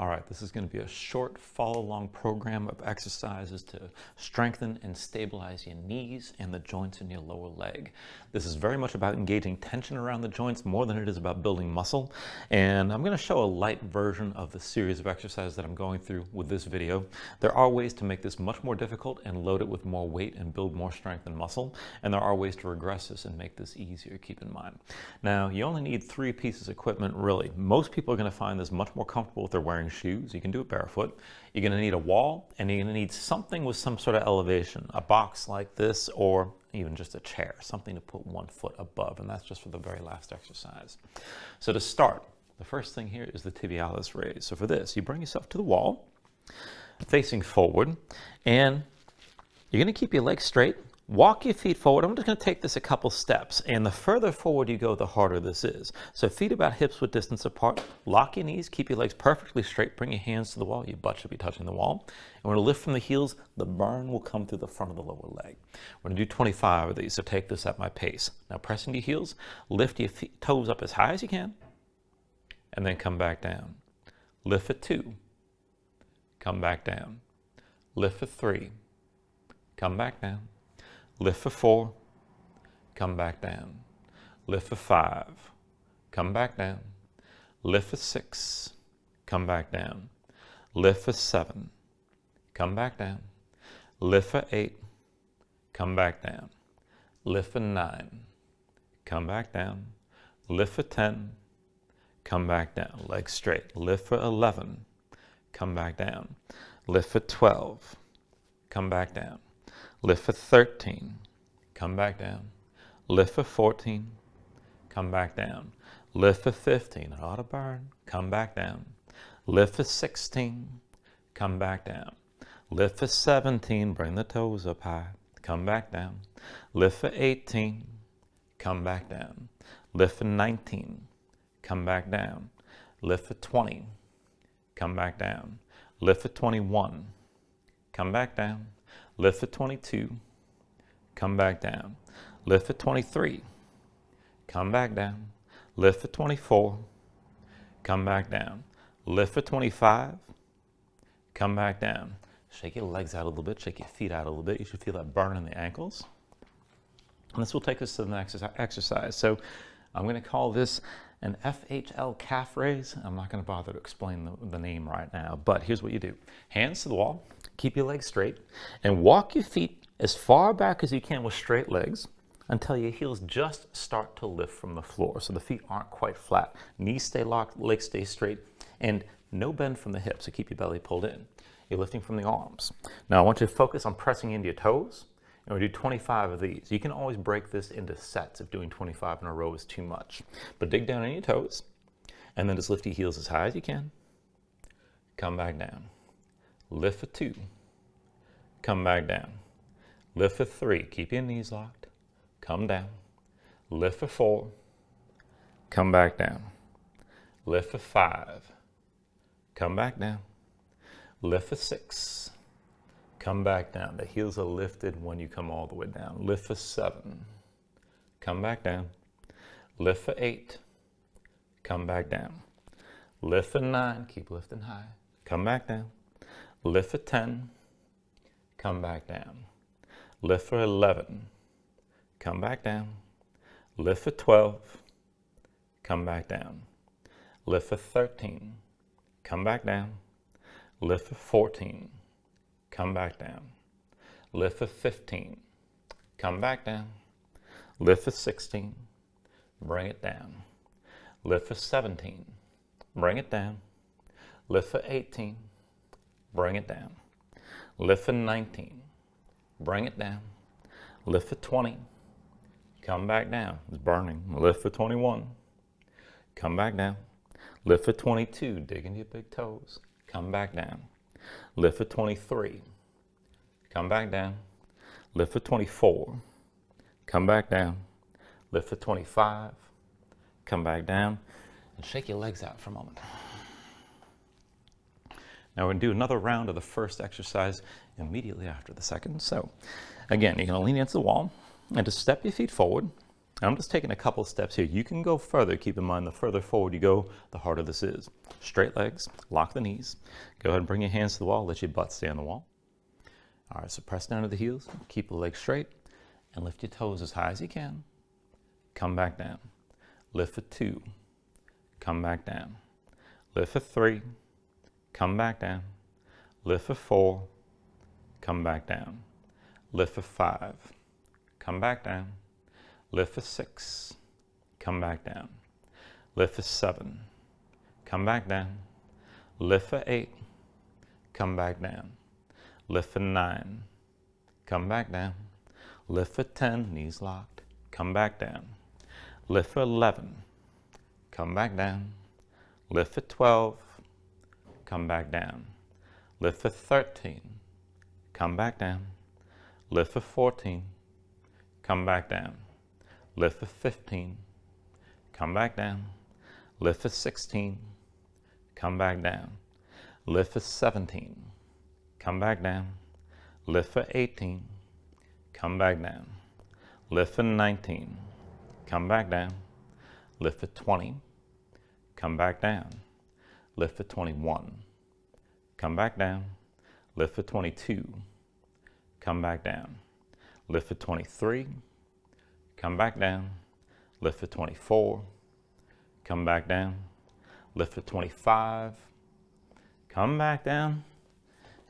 All right, this is going to be a short follow-along program of exercises to strengthen and stabilize your knees and the joints in your lower leg. This is very much about engaging tension around the joints more than it is about building muscle. And I'm going to show a light version of the series of exercises that I'm going through with this video. There are ways to make this much more difficult and load it with more weight and build more strength and muscle. And there are ways to regress this and make this easier, keep in mind. Now, you only need 3 pieces of equipment, really. Most people are going to find this much more comfortable if they're wearing shoes. You can do it barefoot. You're going to need a wall, and you're going to need something with some sort of elevation, a box like this, or even just a chair, something to put 1 foot above, and that's just for the very last exercise. So to start, the first thing here is the Tibialis Raise. So for this, you bring yourself to the wall, facing forward, and you're going to keep your legs straight. Walk your feet forward. I'm just going to take this a couple steps, and the further forward you go, the harder this is. So feet about hips width distance apart. Lock your knees. Keep your legs perfectly straight. Bring your hands to the wall. Your butt should be touching the wall. And we're going to lift from the heels. The burn will come through the front of the lower leg. We're going to do 25 of these, so take this at my pace. Now press into your heels. Lift your toes up as high as you can, and then come back down. Lift for 2. Come back down. Lift for 3. Come back down. Lift for 4, come back down. Lift for 5, come back down. Lift for 6, come back down. Lift for 7, come back down. Lift for 8, come back down. Lift for 9, come back down. Lift for 10, come back down. Legs straight. Lift for 11, come back down. Lift for 12, come back down. Lift for 13, come back down. Lift for 14, come back down. Lift for 15, it ought to burn, come back down. Lift for 16, come back down. Lift for 17, bring the toes up high, come back down. Lift for 18, come back down. Lift for 19, come back down. Lift for 20, come back down. Lift for 21, come back down. Lift for 22, come back down. Lift for 23, come back down. Lift for 24, come back down. Lift for 25, come back down. Shake your legs out a little bit, shake your feet out a little bit. You should feel that burn in the ankles. And this will take us to the next exercise. So I'm going to call this an FHL calf raise. I'm not going to bother to explain the name right now, but here's what you do. Hands to the wall, keep your legs straight, and walk your feet as far back as you can with straight legs until your heels just start to lift from the floor. So the feet aren't quite flat. Knees stay locked, legs stay straight, and no bend from the hips, so keep your belly pulled in. You're lifting from the arms. Now I want you to focus on pressing into your toes. And we do 25 of these. You can always break this into sets if doing 25 in a row is too much. But dig down on your toes, and then just lift your heels as high as you can. Come back down. Lift for 2. Come back down. Lift for 3. Keep your knees locked. Come down. Lift for 4. Come back down. Lift for 5. Come back down. Lift for 6. Come back down. The heels are lifted when you come all the way down. Lift for 7. Come back down. Lift for 8. Come back down. Lift for 9. Keep lifting high. Come back down. Lift for 10. Come back down. Lift for 11. Come back down. Lift for 12. Come back down. Lift for 13. Come back down. Lift for 14. Come back down. Lift for 15. Come back down. Lift for 16. Bring it down. Lift for 17. Bring it down. Lift for 18. Bring it down. Lift for 19. Bring it down. Lift for 20. Come back down. It's burning. Lift for 21. Come back down. Lift for 22. Dig into your big toes. Come back down. Lift for 23. Come back down. Lift for 24. Come back down. Lift for 25. Come back down. And shake your legs out for a moment. Now we're going to do another round of the first exercise immediately after the second. So again, you're going to lean against the wall and just step your feet forward Now I'm just taking a couple steps here. You can go further. Keep in mind, the further forward you go, the harder this is. Straight legs, lock the knees. Go ahead and bring your hands to the wall. Let your butt stay on the wall. All right, so press down to the heels. Keep the legs straight and lift your toes as high as you can. Come back down. Lift for 2. Come back down. Lift for 3. Come back down. Lift for 4. Come back down. Lift for 5. Come back down. Lift for 6. Come back down. Lift for 7. Come back down. Lift for 8. Come back down. Lift for 9. Come back down. Lift for 10. Knees locked. Come back down. Lift for 11. Come back down. Lift for 12. Come back down. Lift for 13. Come back down. Lift for 14. Come back down. Lift for 15. Come back down. Lift for 16. Come back down. Lift for 17. Come back down. Lift for 18. Come back down. Lift for 19. Come back down. Lift for 20. Come back down. Lift for 21. Come back down. Lift for 22. Come back down. Lift for 23. Come back down. Lift for 24. Come back down. Lift for 25. Come back down.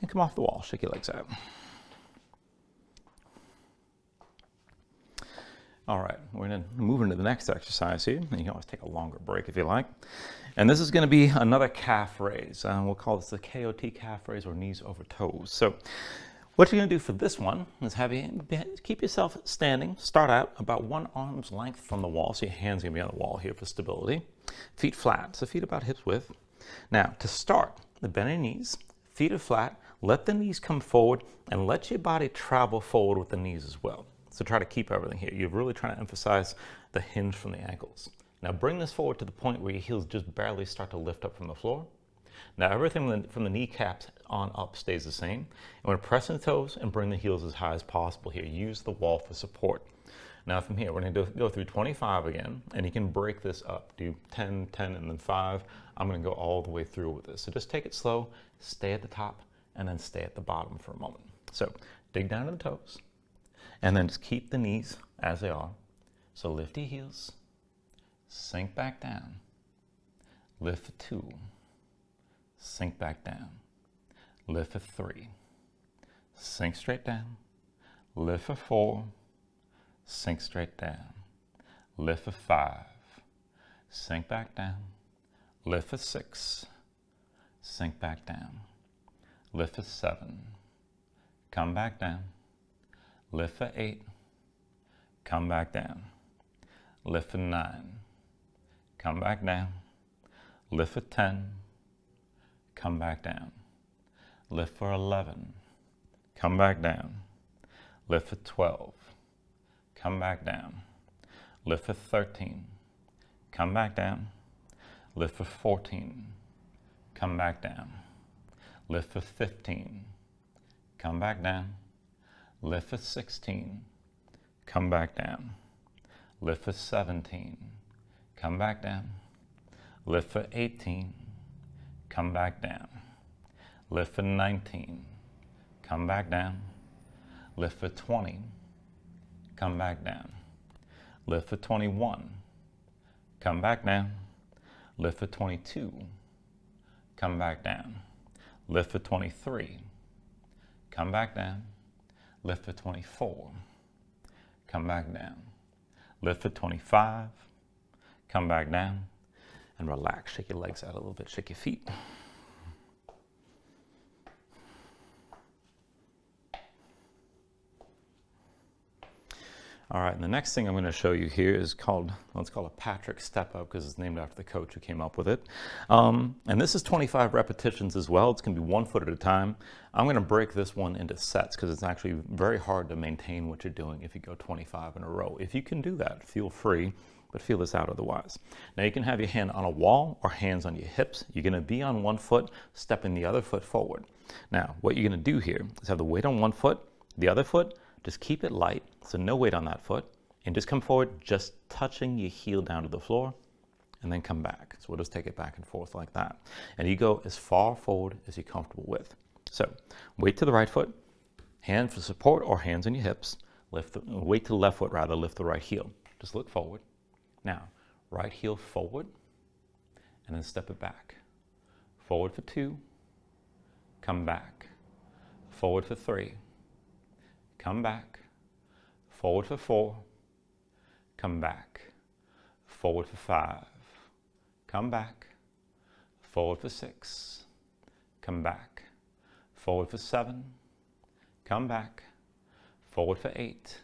And come off the wall. Shake your legs out. All right, we're going to move into the next exercise here. You can always take a longer break if you like. And this is going to be another calf raise. We'll call this the KOT calf raise, or knees over toes. So what you're going to do for this one is have you keep yourself standing. Start out about 1 arm's length from the wall. So your hands are going to be on the wall here for stability. Feet flat, so feet about hips width. Now, to start, bend your knees, feet are flat. Let the knees come forward and let your body travel forward with the knees as well. So try to keep everything here. You're really trying to emphasize the hinge from the ankles. Now bring this forward to the point where your heels just barely start to lift up from the floor. Now everything from the kneecaps on up stays the same. And we're pressing the toes and bring the heels as high as possible here. Use the wall for support. Now from here, we're going to go through 25 again, and you can break this up. Do 10, 10, and then 5. I'm going to go all the way through with this. So just take it slow, stay at the top, and then stay at the bottom for a moment. So dig down to the toes. And then just keep the knees as they are. So lift your heels, sink back down, lift for 2, sink back down, lift for 3, sink straight down, lift for 4, sink straight down, lift for 5, sink back down, lift for 6, sink back down, lift for 7, come back down, lift for 8, come back down. Lift for 9, come back down. Lift for 10, come back down. Lift for 11, come back down. Lift for 12, come back down. Lift for 13, come back down. Lift for 14, come back down. Lift for 15, come back down. Lift for 16, come back down. Lift for 17, come back down. Lift for 18, come back down. Lift for 19, come back down. Lift for 20, come back down. Lift for 21, come back down. Lift for 22, come back down. Lift for 23, come back down. Lift for 24, come back down. Lift for 25, come back down, and relax. Shake your legs out a little bit, shake your feet. All right, and the next thing I'm going to show you here is called, let's call it Patrick Step Up, because it's named after the coach who came up with it. And this is 25 repetitions as well. It's going to be 1 foot at a time. I'm going to break this one into sets because it's actually very hard to maintain what you're doing if you go 25 in a row. If you can do that, feel free, but feel this out otherwise. Now you can have your hand on a wall or hands on your hips. You're going to be on 1 foot, stepping the other foot forward. Now, what you're going to do here is have the weight on 1 foot, the other foot, just keep it light, so no weight on that foot, And just come forward, just touching your heel down to the floor, and then come back. So we'll just take it back and forth like that. And you go as far forward as you're comfortable with. So weight to the right foot, hand for support or hands on your hips. Weight to the left foot rather, lift the right heel. Just look forward. Now, right heel forward, and then step it back. Forward for 2, come back. Forward for 3, come back. Forward for 4, come back. Forward for 5, come back. Forward for 6, come back. Forward for 7, come back. Forward for 8,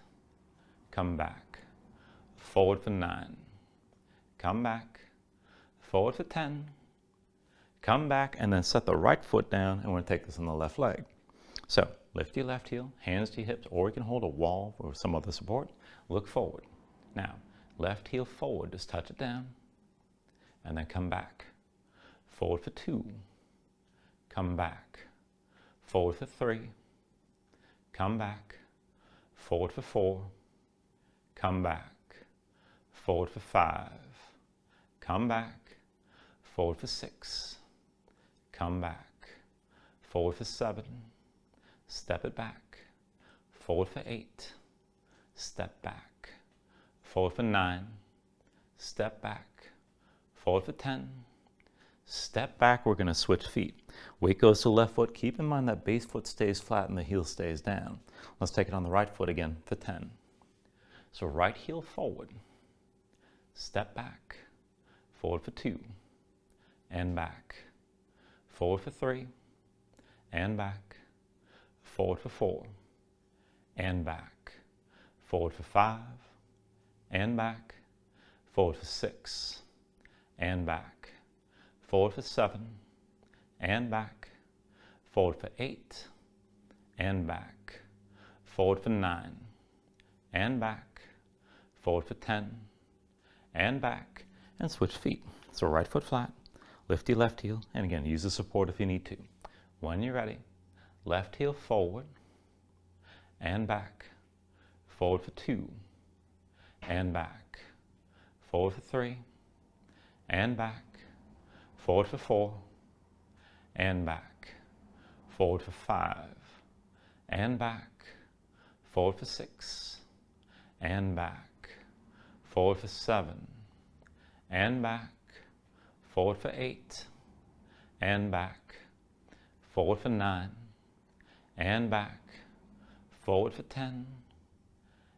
come back. Forward for 9, come back. Forward for 10, come back, and then set the right foot down, and we're going to take this on the left leg. So lift your left heel, hands to your hips, or you can hold a wall or some other support. Look forward. Now, left heel forward, just touch it down, and then come back. Forward for 2, come back. Forward for 3, come back. Forward for 4, come back. Forward for 5, come back. Forward for 6, come back. Forward for 7, step it back. Forward for 8, step back. Forward for 9, step back. Forward for 10, step back. We're going to switch feet. Weight goes to left foot. Keep in mind that base foot stays flat and the heel stays down. Let's take it on the right foot again for 10. So right heel forward, step back. Forward for 2, and back. Forward for 3, and back. Forward for 4, and back. Forward for 5, and back. Forward for 6, and back. Forward for 7, and back. Forward for 8, and back. Forward for 9, and back. Forward for 10, and back. And switch feet. So right foot flat, lift your left heel, and again, use the support if you need to. When you're ready, left heel forward, and back. Forward for 2, and back. Forward for 3, and back. Forward for 4, and back. Forward for 5, and back. Forward for 6, and back. Forward for 7, and back. Forward for 8, and back. Forward for 9, and back. Forward for 10,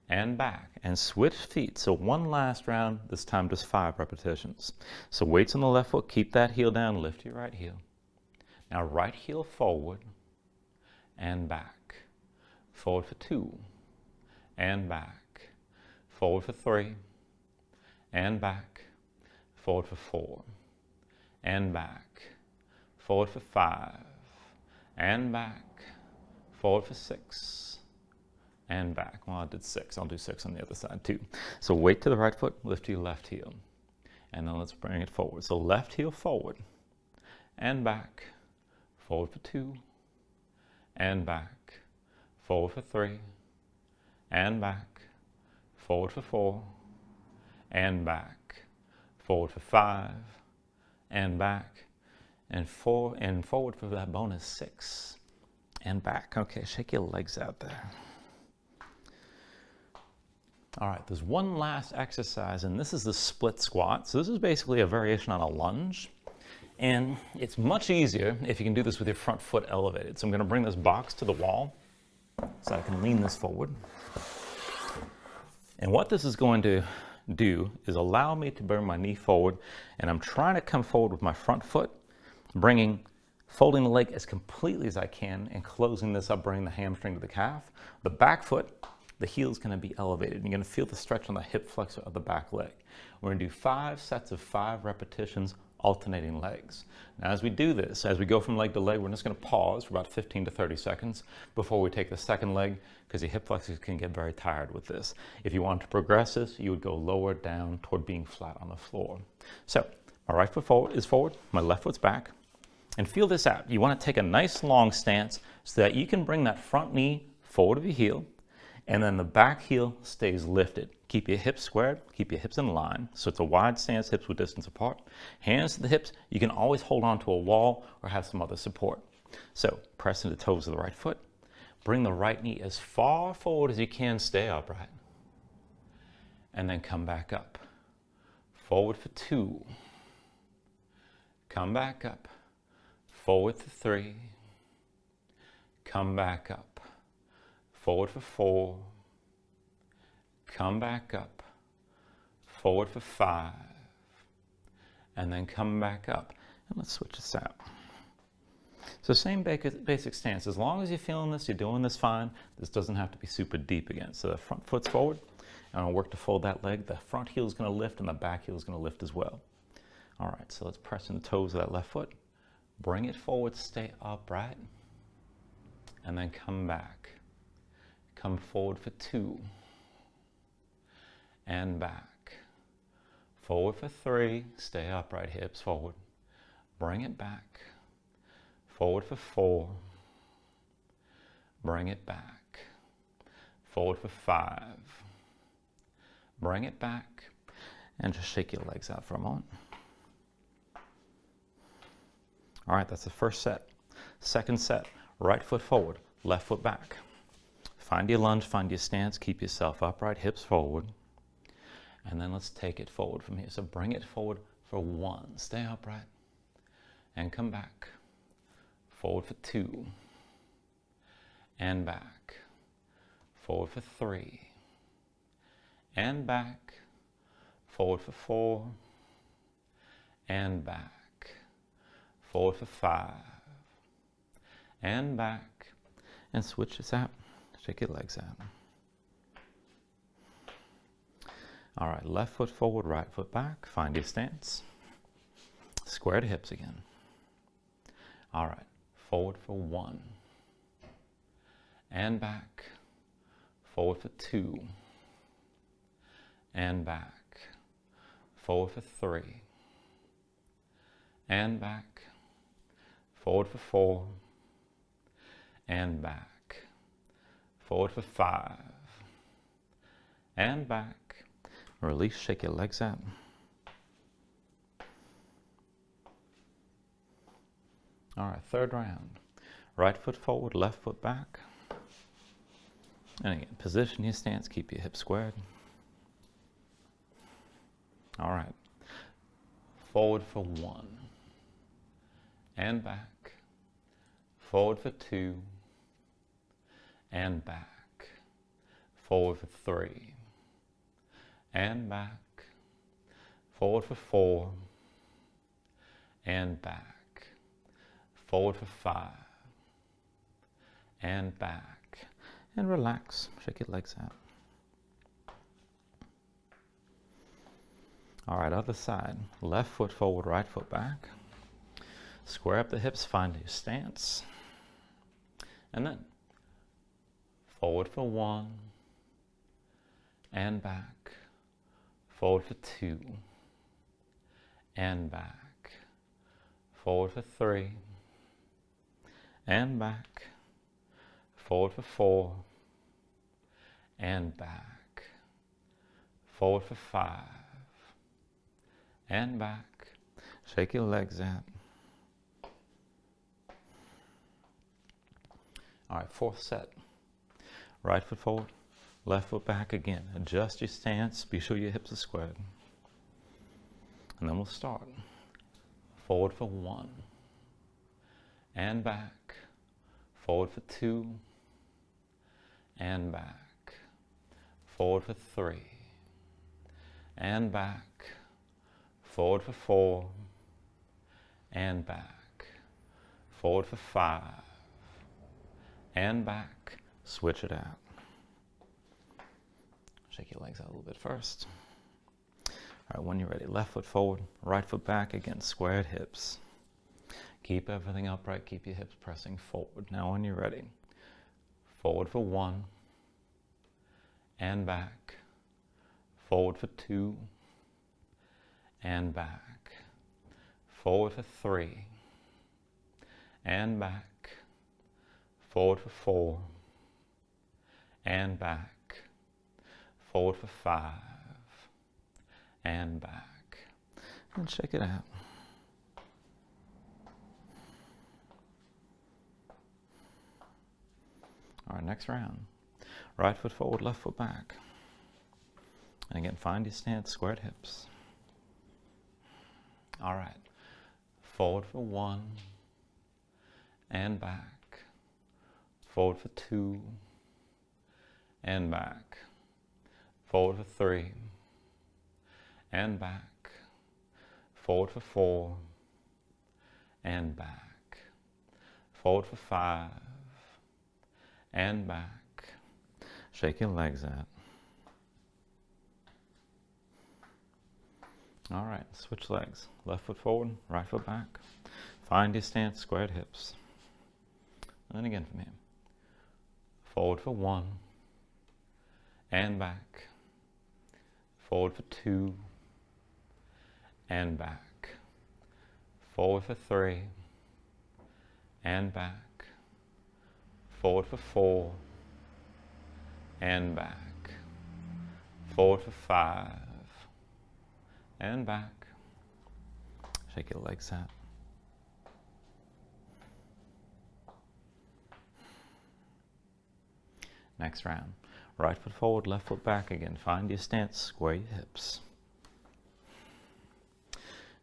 and back. And switch feet. So one last round, this time just 5 repetitions. So weights on the left foot, keep that heel down, lift your right heel. Now right heel forward, and back. Forward for 2, and back. Forward for 3, and back. Forward for 4, and back. Forward for 5, and back. Forward for 6, and back. Well, I did 6. I'll do 6 on the other side too. So weight to the right foot, lift your left heel. And then let's bring it forward. So left heel forward, and back. Forward for 2, and back. Forward for 3, and back. Forward for 4, and back. Forward for 5, and back, and forward for that bonus 6, and back. Okay, shake your legs out there. All right, there's one last exercise, and this is the split squat. So this is basically a variation on a lunge, and it's much easier if you can do this with your front foot elevated. So I'm going to bring this box to the wall so I can lean this forward. And what this is going to do is allow me to bring my knee forward, and I'm trying to come forward with my front foot, folding the leg as completely as I can and closing this up, bringing the hamstring to the calf. The back foot, the heel is going to be elevated. You're going to feel the stretch on the hip flexor of the back leg. We're going to do 5 sets of 5 repetitions, alternating legs. Now as we do this, as we go from leg to leg, we're just going to pause for about 15 to 30 seconds before we take the second leg, because your hip flexors can get very tired with this. If you want to progress this, you would go lower down toward being flat on the floor. So my right foot forward is forward, my left foot's back, and feel this out. You want to take a nice long stance so that you can bring that front knee forward of your heel, and then the back heel stays lifted. Keep your hips squared, keep your hips in line. So it's a wide stance, hips with distance apart. Hands to the hips. You can always hold on to a wall or have some other support. So press into the toes of the right foot. Bring the right knee as far forward as you can, stay upright. And then come back up. Forward for 2. Come back up. Forward for 3. Come back up. Forward for 4. Come back up. Forward for 5. And then come back up. And let's switch this out. So same basic stance. As long as you're feeling this, you're doing this fine. This doesn't have to be super deep again. So the front foot's forward. And I'll work to fold that leg. The front heel is going to lift and the back heel is going to lift as well. All right, so let's press in the toes of that left foot. Bring it forward, stay upright. And then come back. Come forward for 2. And back. Forward for 3. Stay upright, hips forward. Bring it back. Forward for 4. Bring it back. Forward for 5. Bring it back. And just shake your legs out for a moment. All right, that's the first set. Second set, right foot forward, left foot back. Find your lunge, find your stance, keep yourself upright, hips forward. And then let's take it forward from here. So bring it forward for 1. Stay upright. And come back. Forward for 2. And back. Forward for 3. And back. Forward for 4. And back. Forward for 5. And back. And switch this out. Shake your legs out. All right, left foot forward, right foot back. Find your stance. Square the hips again. All right, forward for 1. And back. Forward for 2. And back. Forward for 3. And back. Forward for 4. And back. Forward for 5. And back. Release, shake your legs out. All right, third round. Right foot forward, left foot back. And again, position your stance, keep your hips squared. All right. Forward for 1. And back. Forward for 2. And back. Forward for 3. And back. Forward for 4. And back. Forward for 5. And back. And relax. Shake your legs out. All right, other side. Left foot forward, right foot back. Square up the hips, find your stance. And then forward for 1. And back. Forward for 2. And back. Forward for 3. And back. Forward for 4. And back. Forward for 5. And back. Shake your legs out. All right, fourth set. Right foot forward, left foot back again. Adjust your stance. Be sure your hips are squared. And then we'll start. Forward for 1. And back. Forward for 2. And back. Forward for 3. And back. Forward for 4. And back. Forward for 5. And back. Switch it out. Shake your legs out a little bit first. All right, when you're ready, left foot forward, right foot back, again, squared hips. Keep everything upright, keep your hips pressing forward. Now when you're ready, forward for 1, and back. Forward for 2, and back. Forward for 3, and back. Forward for 4, and back. forward for 5, and back. And check it out. All right, next round. Right foot forward, left foot back. And again, find your stance, squared hips. All right, forward for 1, and back. Forward for 2, and back. Forward for 3, and back. Forward for 4, and back. Forward for 5, and back. Shake your legs out. All right, switch legs. Left foot forward, right foot back. Find your stance, squared hips. And then again from here. Forward for 1, and back. Forward for 2, and back. Forward for 3, and back. Forward for 4, and back. Forward for 5, and back. Shake your legs out. Next round. Right foot forward, left foot back again. Find your stance, square your hips.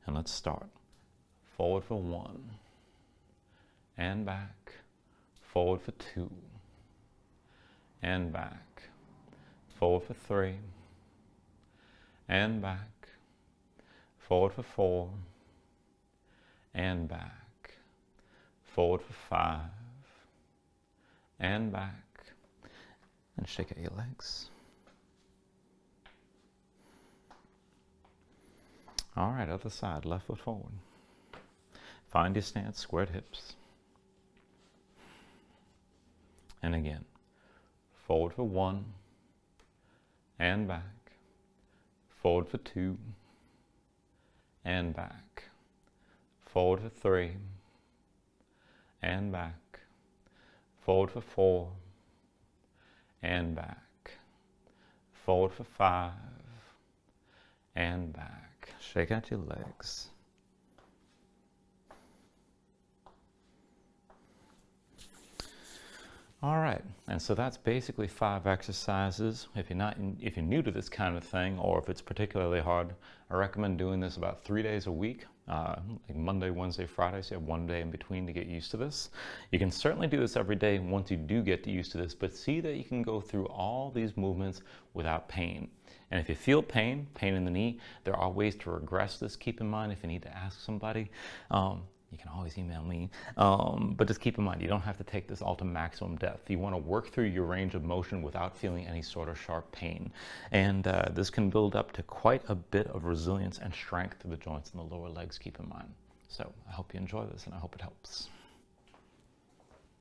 And let's start. Forward for 1, and back. Forward for 2, and back. Forward for 3, and back. Forward for 4, and back. Forward for 5, and back. And shake out your legs. All right, other side, left foot forward. Find your stance, squared hips. And again, forward for 1, and back. Forward for 2, and back. Forward for 3, and back. Forward for 4, and back. Forward for 5, and back. Shake out your legs. All right, and so that's basically 5 exercises. If you're new to this kind of thing, or if it's particularly hard, I recommend doing this about 3 days a week, like Monday, Wednesday, Friday, so you have 1 day in between to get used to this. You can certainly do this every day once you do get used to this, but see that you can go through all these movements without pain. And if you feel pain in the knee, there are ways to regress this. Keep in mind if you need to ask somebody. You can always email me, but just keep in mind, you don't have to take this all to maximum depth. You want to work through your range of motion without feeling any sort of sharp pain. And this can build up to quite a bit of resilience and strength to the joints in the lower legs, keep in mind. So I hope you enjoy this and I hope it helps.